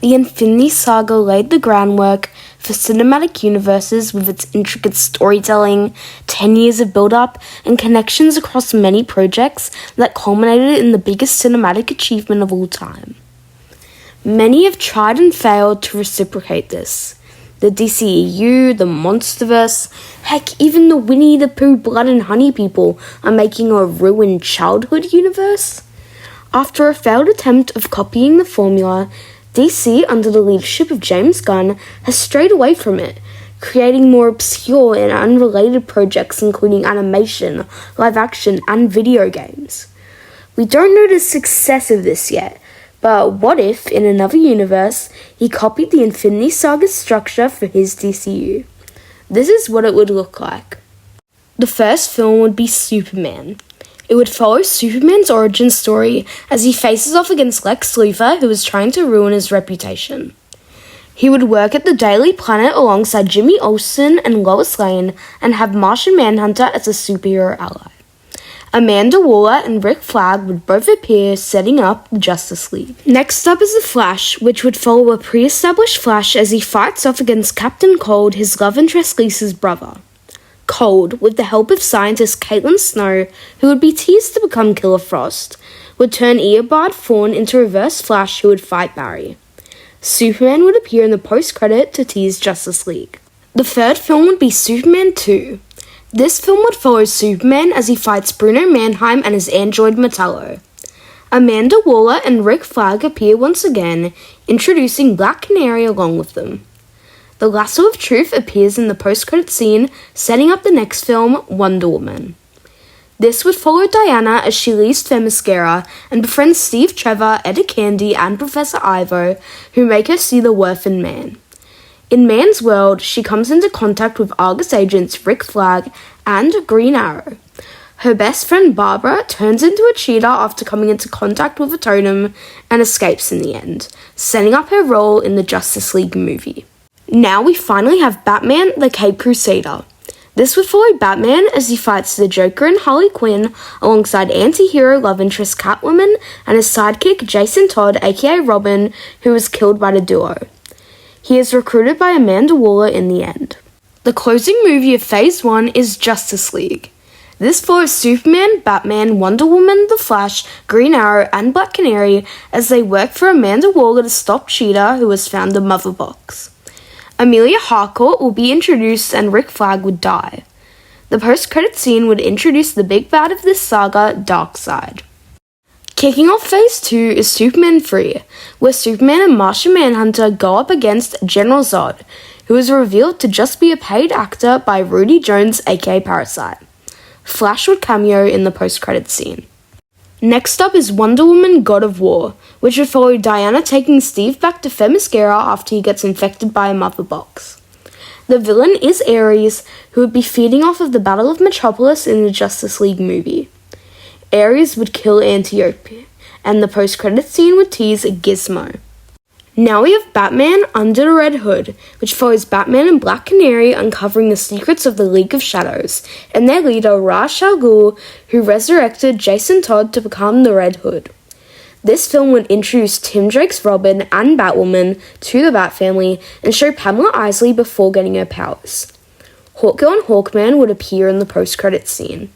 The Infinity Saga laid the groundwork for cinematic universes with its intricate storytelling, 10 years of build-up, and connections across many projects that culminated in the biggest cinematic achievement of all time. Many have tried and failed to reciprocate this. The DCU, the Monsterverse, heck, even the Winnie the Pooh Blood and Honey people are making a ruined childhood universe. After a failed attempt of copying the formula, DC, under the leadership of James Gunn, has strayed away from it, creating more obscure and unrelated projects including animation, live action, and video games. We don't know the success of this yet, but what if, in another universe, he copied the Infinity Saga structure for his DCU? This is what it would look like. The first film would be Superman. It would follow Superman's origin story as he faces off against Lex Luthor, who is trying to ruin his reputation. He would work at the Daily Planet alongside Jimmy Olsen and Lois Lane and have Martian Manhunter as a superhero ally. Amanda Waller and Rick Flag would both appear, setting up the Justice League. Next up is The Flash, which would follow a pre-established Flash as he fights off against Captain Cold, his love interest Lisa's brother. Cold, with the help of scientist Caitlin Snow, who would be teased to become Killer Frost, would turn Eobard Thawne into Reverse Flash, who would fight Barry. Superman would appear in the post-credit to tease Justice League. The third film would be Superman 2. This film would follow Superman as he fights Bruno Mannheim and his android Metallo. Amanda Waller and Rick Flag appear once again, introducing Black Canary along with them. The Lasso of Truth appears in the post-credit scene, setting up the next film, Wonder Woman. This would follow Diana as she leaves Themyscira and befriends Steve Trevor, Etta Candy, and Professor Ivo, who make her see the worth in man. In Man's world, she comes into contact with Argus agents Rick Flag and Green Arrow. Her best friend Barbara turns into a cheater after coming into contact with a totem and escapes in the end, setting up her role in the Justice League movie. Now we finally have Batman, the Caped Crusader. This would follow Batman as he fights the Joker and Harley Quinn alongside anti-hero love interest Catwoman and his sidekick Jason Todd, aka Robin, who was killed by the duo. He is recruited by Amanda Waller in the end. The closing movie of Phase 1 is Justice League. This follows Superman, Batman, Wonder Woman, The Flash, Green Arrow, and Black Canary as they work for Amanda Waller to stop Cheetah, who has found the Mother Box. Amelia Harcourt will be introduced and Rick Flag would die. The post-credit scene would introduce the big bad of this saga, Darkseid. Kicking off Phase 2 is Superman 3, where Superman and Martian Manhunter go up against General Zod, who is revealed to just be a paid actor by Rudy Jones, aka Parasite. Flash would cameo in the post-credit scene. Next up is Wonder Woman God of War, which would follow Diana taking Steve back to Themyscira after he gets infected by a Mother Box. The villain is Ares, who would be feeding off of the Battle of Metropolis in the Justice League movie. Ares would kill Antiope, and the post-credit scene would tease Gizmo. Now we have Batman Under the Red Hood, which follows Batman and Black Canary uncovering the secrets of the League of Shadows, and their leader Ra's al Ghul, who resurrected Jason Todd to become the Red Hood. This film would introduce Tim Drake's Robin and Batwoman to the Bat family and show Pamela Isley before getting her powers. Hawkgirl and Hawkman would appear in the post-credits scene.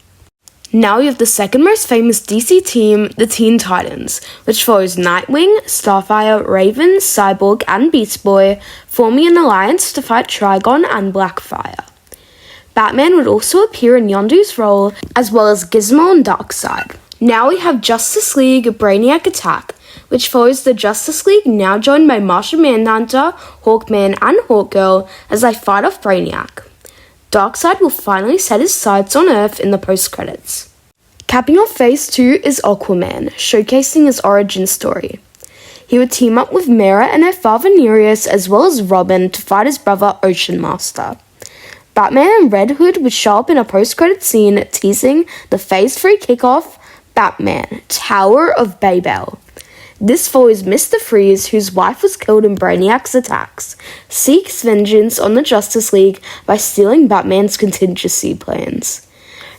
Now we have the second most famous DC team, the Teen Titans, which follows Nightwing, Starfire, Raven, Cyborg, and Beast Boy, forming an alliance to fight Trigon and Blackfire. Batman would also appear in Yondu's role, as well as Gizmo and Darkseid. Now we have Justice League Brainiac Attack, which follows the Justice League now joined by Martian Manhunter, Hawkman, and Hawkgirl as they fight off Brainiac. Darkseid will finally set his sights on Earth in the post-credits. Capping off Phase 2 is Aquaman, showcasing his origin story. He would team up with Mera and her father Nereus as well as Robin to fight his brother Ocean Master. Batman and Red Hood would show up in a post-credit scene teasing the Phase 3 kickoff, Batman, Tower of Babel. This follows Mr. Freeze, whose wife was killed in Brainiac's attacks, seeks vengeance on the Justice League by stealing Batman's contingency plans.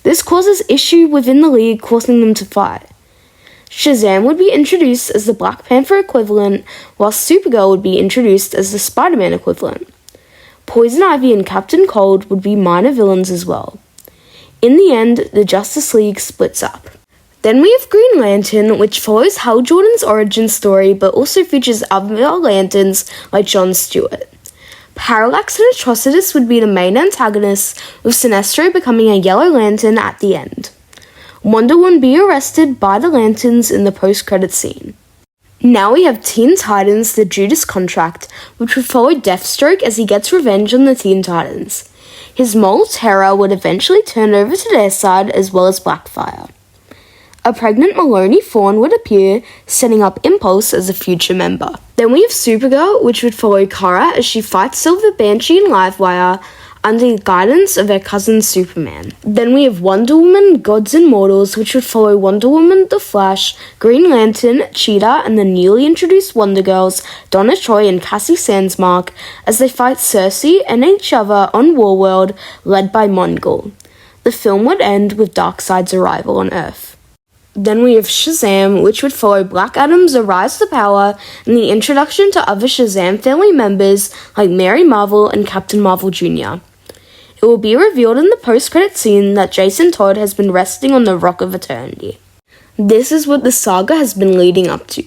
This causes issue within the League, causing them to fight. Shazam would be introduced as the Black Panther equivalent, while Supergirl would be introduced as the Spider-Man equivalent. Poison Ivy and Captain Cold would be minor villains as well. In the end, the Justice League splits up. Then we have Green Lantern, which follows Hal Jordan's origin story but also features other Lanterns like John Stewart. Parallax and Atrocitus would be the main antagonists, with Sinestro becoming a Yellow Lantern at the end. Wonder Woman be arrested by the Lanterns in the post-credits scene. Now we have Teen Titans, the Judas Contract, which would follow Deathstroke as he gets revenge on the Teen Titans. His mole Terra would eventually turn over to their side as well as Blackfire. A pregnant Maloney Fawn would appear, setting up Impulse as a future member. Then we have Supergirl, which would follow Kara as she fights Silver Banshee and Livewire under the guidance of her cousin Superman. Then we have Wonder Woman, Gods and Mortals, which would follow Wonder Woman, The Flash, Green Lantern, Cheetah, and the newly introduced Wonder Girls, Donna Troy and Cassie Sandsmark, as they fight Cersei and each other on Warworld, led by Mongol. The film would end with Darkseid's arrival on Earth. Then we have Shazam, which would follow Black Adam's rise to power and the introduction to other Shazam family members like Mary Marvel and Captain Marvel Jr. It will be revealed in the post-credit scene that Jason Todd has been resting on the Rock of Eternity. This is what the saga has been leading up to: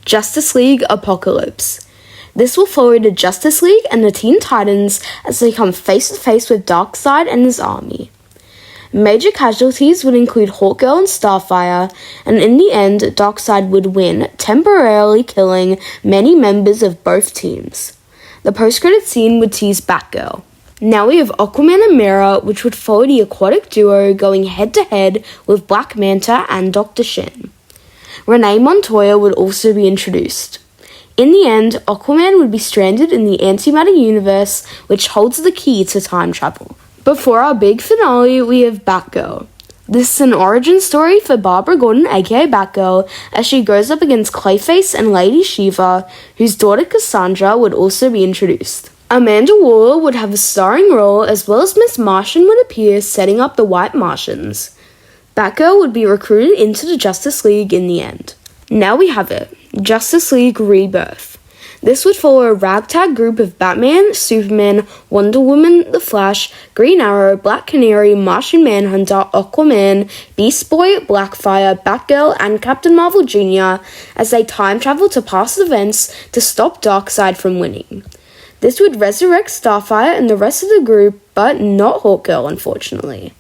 Justice League Apokolips. This will follow the Justice League and the Teen Titans as they come face-to-face with Darkseid and his army. Major casualties would include Hawkgirl and Starfire, and in the end, Darkseid would win, temporarily killing many members of both teams. The post-credit scene would tease Batgirl. Now we have Aquaman and Mera, which would follow the aquatic duo going head-to-head with Black Manta and Dr. Shin. Renee Montoya would also be introduced. In the end, Aquaman would be stranded in the antimatter universe, which holds the key to time travel. Before our big finale, we have Batgirl. This is an origin story for Barbara Gordon, aka Batgirl, as she goes up against Clayface and Lady Shiva, whose daughter Cassandra would also be introduced. Amanda Waller would have a starring role, as well as Miss Martian would appear, setting up the White Martians. Batgirl would be recruited into the Justice League in the end. Now we have it, Justice League Rebirth. This would follow a ragtag group of Batman, Superman, Wonder Woman, The Flash, Green Arrow, Black Canary, Martian Manhunter, Aquaman, Beast Boy, Blackfire, Batgirl, and Captain Marvel Jr. as they time travel to past events to stop Darkseid from winning. This would resurrect Starfire and the rest of the group, but not Hawkgirl, unfortunately.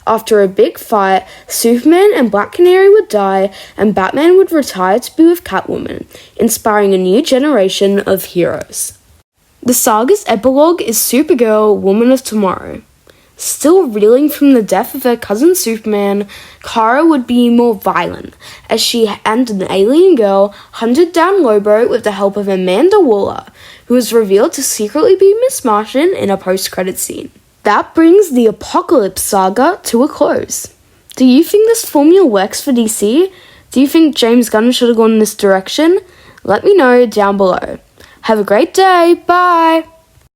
After a big fight, Superman and Black Canary would die, and Batman would retire to be with Catwoman, inspiring a new generation of heroes. The saga's epilogue is Supergirl, Woman of Tomorrow. Still reeling from the death of her cousin Superman, Kara would be more violent, as she and an alien girl hunted down Lobo with the help of Amanda Waller, who was revealed to secretly be Miss Martian in a post-credit scene. That brings the Apokolips saga to a close. Do you think this formula works for DC? Do you think James Gunn should have gone in this direction? Let me know down below. Have a great day. Bye!